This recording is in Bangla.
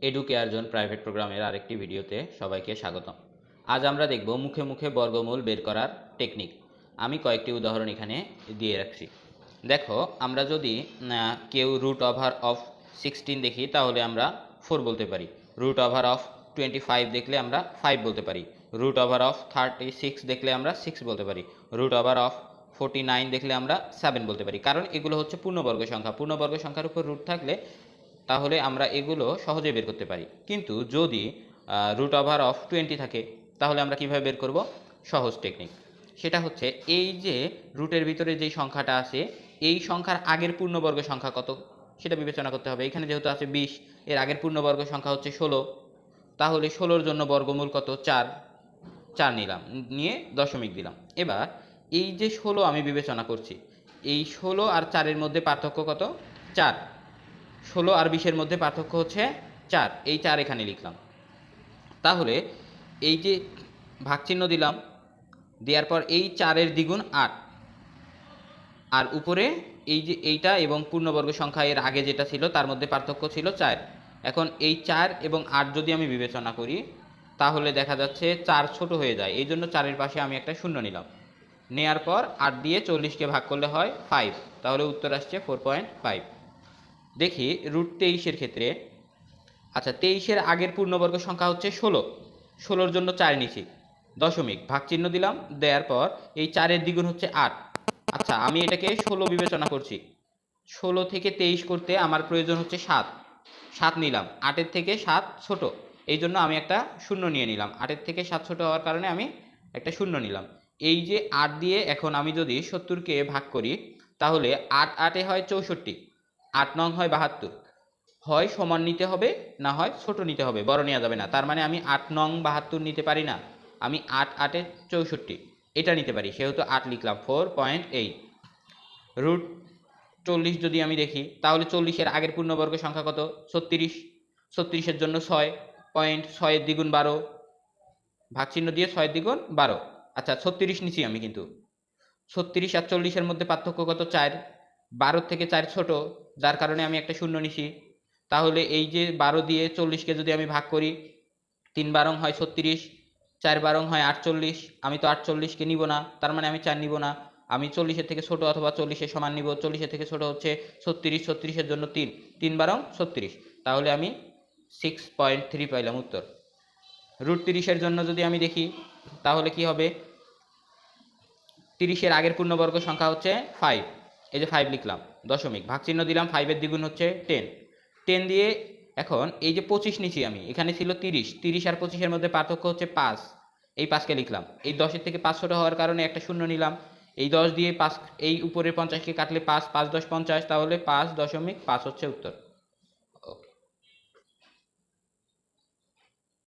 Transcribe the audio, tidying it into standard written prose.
এডুকেয়ার জোন প্রাইভেট প্রোগ্রামের আরেকটি ভিডিওতে সবাইকে স্বাগতম। আজ আমরা দেখব মুখে মুখে বর্গমূল বের করার টেকনিক। আমি কয়েকটি উদাহরণ এখানে দিয়ে রাখছি। দেখো, আমরা যদি কেউ রুট ওভার অফ 16 দেখি তাহলে আমরা 4 বলতে পারি। রুট ওভার অফ 25 দেখলে আমরা 5 বলতে পারি। রুট ওভার অফ 36 দেখলে আমরা 6 বলতে পারি। রুট ওভার অফ 49 দেখলে আমরা 7 বলতে পারি, কারণ এগুলো হচ্ছে পূর্ণবর্গ সংখ্যা। পূর্ণবর্গ সংখ্যার উপর রুট থাকলে তাহলে আমরা এগুলো সহজে বের করতে পারি। কিন্তু যদি রুট ওভার অফ 20 থাকে তাহলে আমরা কিভাবে বের করব? সহজ টেকনিক। সেটা হচ্ছে, এই যে রুটের ভিতরে যেই সংখ্যাটা আছে এই সংখ্যার আগের পূর্ণবর্গ সংখ্যা কত সেটা বিবেচনা করতে হবে। এখানে যেহেতু আছে 20, এর আগের পূর্ণবর্গ সংখ্যা হচ্ছে 16, তাহলে 16-র জন্য বর্গমূল কত? 4। 4 নিলাম, নিয়ে দশমিক দিলাম। এবার এই যে 16 আমি বিবেচনা করছি, এই 16 আর 4-এর মধ্যে পার্থক্য কত? 4। 16 আর 20-এর মধ্যে পার্থক্য হচ্ছে 4, এই 4 এখানে লিখলাম। তাহলে এই যে ভাগচিহ্ন দিলাম, দেওয়ার পর এই 4-এর দ্বিগুণ 8, আর উপরে এই যে এইটা এবং পূর্ণবর্গ সংখ্যা এর আগে যেটা ছিল তার মধ্যে পার্থক্য ছিল 4। এখন এই 4 এবং 8 যদি আমি বিবেচনা করি তাহলে দেখা যাচ্ছে 4 ছোট হয়ে যায়, এই জন্য 4-এর পাশে আমি একটা শূন্য নিলাম। নেয়ার পর 8 দিয়ে 40-কে ভাগ করলে হয় 5, তাহলে উত্তর আসছে 4.5। দেখি রুট 23-এর ক্ষেত্রে। আচ্ছা, 23-এর আগের পূর্ণবর্গ সংখ্যা হচ্ছে 16, 16-র জন্য 4 নিছি, দশমিক, ভাগচিহ্ন দিলাম, দেওয়ার পর এই 4-এর দ্বিগুণ হচ্ছে 8। আচ্ছা, আমি এটাকে 16 বিবেচনা করছি। 16 থেকে 23 করতে আমার প্রয়োজন হচ্ছে 7, 7 নিলাম। 8-এর থেকে 7 ছোট, এই জন্য আমি একটা শূন্য নিয়ে নিলাম। 8-এর থেকে 7 ছোট হওয়ার কারণে আমি একটা শূন্য নিলাম। এই যে 8 দিয়ে এখন আমি যদি 70-কে ভাগ করি তাহলে 8 8-এ হয় 64, 8 নং হয় 72। হয় সমান নিতে হবে, না হয় ছোট নিতে হবে, বড় নেওয়া যাবে না। তার মানে আমি 8 নং 72 নিতে পারি না, আমি 8 8-এ 64 এটা নিতে পারি, সেহেতু 8 লিখলাম, 4.8। রুট 40 যদি আমি দেখি তাহলে 40-এর আগের পূর্ণবর্গ সংখ্যা কত? 36, 36-এর জন্য 6, পয়েন্ট, 6-এর দ্বিগুণ 12, ভাগচিহ্ন দিয়ে 6-এর দ্বিগুণ 12। আচ্ছা, 36 নিচ্ছি আমি, কিন্তু 36 আর 40-এর মধ্যে পার্থক্য কত? 4, 12 থেকে 4 ছোট, যার কারণে আমি একটা শূন্য নিছি। তাহলে এই যে 12 দিয়ে 40-কে যদি আমি ভাগ করি, 3 12 হয় 36, 4 12 হয় 48, আমি তো 48-কে নিব না, তার মানে আমি 4 নিব না। আমি 40-এর থেকে ছোট অথবা 40-এর সমান নিব। 40-এর থেকে ছোট হচ্ছে 36, 36-এর জন্য 3, 3 12 36, তাহলে আমি 6.3 পাইলাম উত্তর। রুট 30-এর জন্য যদি আমি দেখি তাহলে কি হবে? 30-এর আগের পূর্ণবর্গ সংখ্যা হচ্ছে 5, এই যে 5 লিখলাম, দশমিক, ভাগচিহ্ন দিলাম, 5-এর দ্বিগুণ হচ্ছে 10, 10 দিয়ে এখন এই যে 25 নিচ্ছি আমি, এখানে ছিল 30, 30 আর 25-এর মধ্যে পার্থক্য হচ্ছে 5, এই 5-কে লিখলাম। এই 10-এর থেকে 5 ছোট হওয়ার কারণে একটা শূন্য নিলাম। এই 10 দিয়ে 5, এই উপরের 50-কে কাটলে 5, 5 10 50, তাহলে 5.5 হচ্ছে উত্তর।